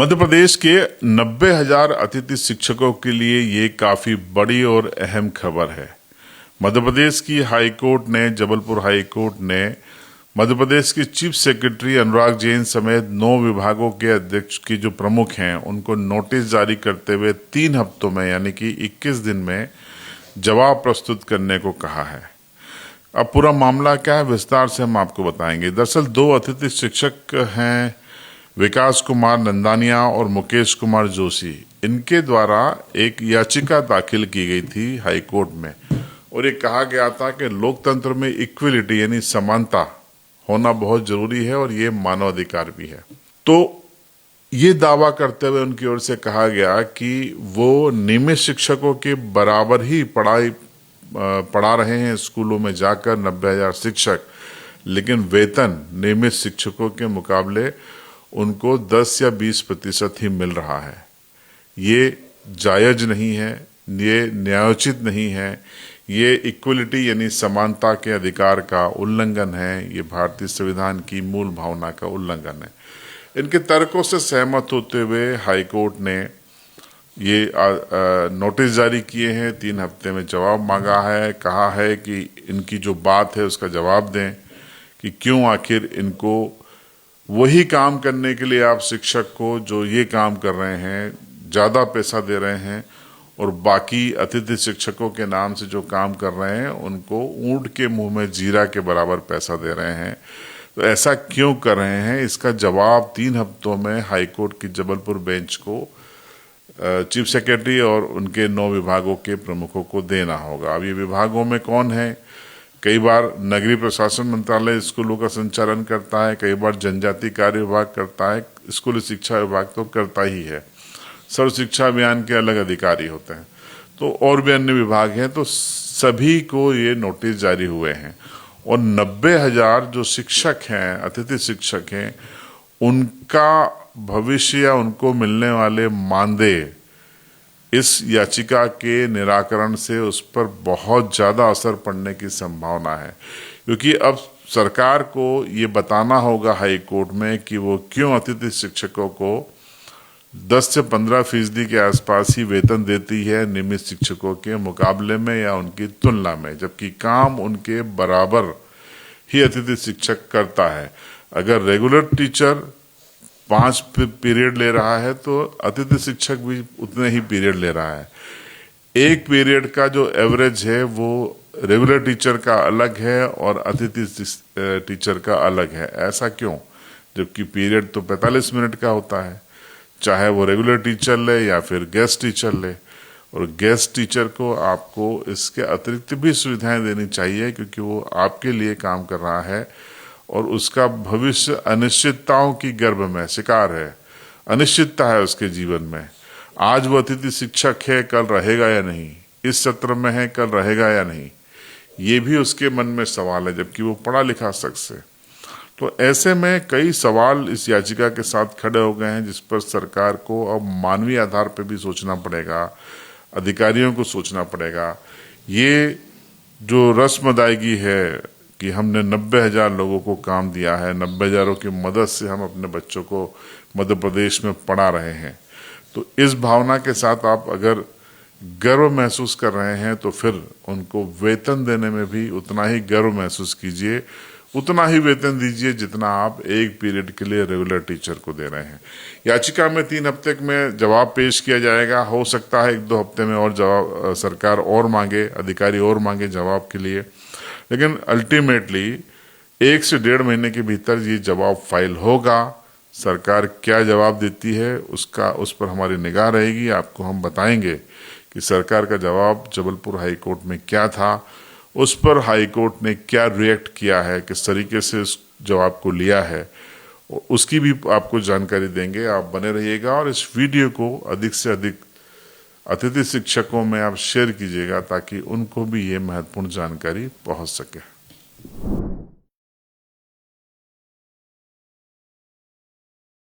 मध्य प्रदेश के 90,000 अतिथि शिक्षकों के लिए ये काफी बड़ी और अहम खबर है। मध्य प्रदेश की हाई कोर्ट ने, जबलपुर हाई कोर्ट ने मध्य प्रदेश के चीफ सेक्रेटरी अनुराग जैन समेत 9 विभागों के अध्यक्ष की जो प्रमुख हैं उनको नोटिस जारी करते हुए 3 हफ्तों में यानी कि 21 दिन में जवाब प्रस्तुत करने को कहा है। अब पूरा मामला क्या है विस्तार से हम आपको बताएंगे। दरअसल 2 अतिथि शिक्षक हैं, विकास कुमार नंदानिया और मुकेश कुमार जोशी। इनके द्वारा एक याचिका दाखिल की गई थी हाई कोर्ट में और ये कहा गया था कि लोकतंत्र में इक्वलिटी यानी समानता होना बहुत जरूरी है और ये मानवाधिकार भी है। तो ये दावा करते हुए उनकी ओर से कहा गया कि वो नियमित शिक्षकों के बराबर ही पढ़ा रहे हैं स्कूलों में जाकर 90,000 शिक्षक, लेकिन वेतन नियमित शिक्षकों के मुकाबले उनको 10 या 20% ही मिल रहा है। ये जायज नहीं है, ये न्यायोचित नहीं है, ये इक्वलिटी यानी समानता के अधिकार का उल्लंघन है, ये भारतीय संविधान की मूल भावना का उल्लंघन है। इनके तर्कों से सहमत होते हुए हाई कोर्ट ने ये नोटिस जारी किए हैं, 3 हफ्ते में जवाब मांगा है। कहा है कि इनकी जो बात है उसका जवाब दें कि क्यों आखिर इनको वही काम करने के लिए आप शिक्षक को जो ये काम कर रहे हैं ज़्यादा पैसा दे रहे हैं और बाकी अतिथि शिक्षकों के नाम से जो काम कर रहे हैं उनको ऊंट के मुंह में जीरा के बराबर पैसा दे रहे हैं। तो ऐसा क्यों कर रहे हैं, इसका जवाब 3 हफ्तों में हाईकोर्ट की जबलपुर बेंच को चीफ सेक्रेटरी और उनके 9 विभागों के प्रमुखों को देना होगा। अब ये विभागों में कौन है? कई बार नगरीय प्रशासन मंत्रालय स्कूलों का संचालन करता है, कई बार जनजातीय कार्य विभाग करता है, स्कूली शिक्षा विभाग तो करता ही है। सर्व शिक्षा अभियान के अलग अधिकारी होते हैं, तो और भी अन्य विभाग हैं। तो सभी को ये नोटिस जारी हुए हैं और 90,000 जो शिक्षक हैं, अतिथि शिक्षक हैं, उनका भविष्य या उनको मिलने वाले मानदेय इस याचिका के निराकरण से उस पर बहुत ज़्यादा असर पड़ने की संभावना है, क्योंकि अब सरकार को ये बताना होगा हाई कोर्ट में कि वो क्यों अतिथि शिक्षकों को 10 से 15% के आसपास ही वेतन देती है नियमित शिक्षकों के मुकाबले में या उनकी तुलना में, जबकि काम उनके बराबर ही अतिथि शिक्षक करता है। अगर रेगुलर टीचर 5 पीरियड ले रहा है तो अतिथि शिक्षक भी उतने ही पीरियड ले रहा है। एक पीरियड का जो एवरेज है वो रेगुलर टीचर का अलग है और अतिथि टीचर का अलग है। ऐसा क्यों? जबकि पीरियड तो 45 मिनट का होता है, चाहे वो रेगुलर टीचर ले या फिर गेस्ट टीचर ले। और गेस्ट टीचर को आपको इसके अतिरिक्त भी सुविधाएं देनी चाहिए, क्योंकि वो आपके लिए काम कर रहा है और उसका भविष्य अनिश्चितताओं की गर्भ में शिकार है। अनिश्चितता है उसके जीवन में। आज वो अतिथि शिक्षक है, कल रहेगा या नहीं, इस सत्र में है, कल रहेगा या नहीं, ये भी उसके मन में सवाल है, जबकि वो पढ़ा लिखा शख्स है। तो ऐसे में कई सवाल इस याचिका के साथ खड़े हो गए हैं, जिस पर सरकार को अब मानवीय आधार पर भी सोचना पड़ेगा, अधिकारियों को सोचना पड़ेगा। ये जो रस्म अदायगी है कि हमने 90,000 लोगों को काम दिया है, 90,000 की मदद से हम अपने बच्चों को मध्य प्रदेश में पढ़ा रहे हैं, तो इस भावना के साथ आप अगर गर्व महसूस कर रहे हैं तो फिर उनको वेतन देने में भी उतना ही गर्व महसूस कीजिए, उतना ही वेतन दीजिए जितना आप एक पीरियड के लिए रेगुलर टीचर को दे रहे हैं। याचिका में 3 हफ्ते में जवाब पेश किया जाएगा। हो सकता है 1-2 हफ्ते में और जवाब सरकार और मांगे, अधिकारी और मांगे जवाब के लिए, लेकिन अल्टीमेटली 1 से 1.5 महीने के भीतर ये जवाब फाइल होगा। सरकार क्या जवाब देती है उस पर हमारी निगाह रहेगी। आपको हम बताएंगे कि सरकार का जवाब जबलपुर हाई कोर्ट में क्या था, उस पर हाई कोर्ट ने क्या रिएक्ट किया है, किस तरीके से उस जवाब को लिया है, उसकी भी आपको जानकारी देंगे। आप बने रहिएगा और इस वीडियो को अधिक से अधिक अतिथि शिक्षकों में आप शेयर कीजिएगा ताकि उनको भी ये महत्वपूर्ण जानकारी पहुंच सके।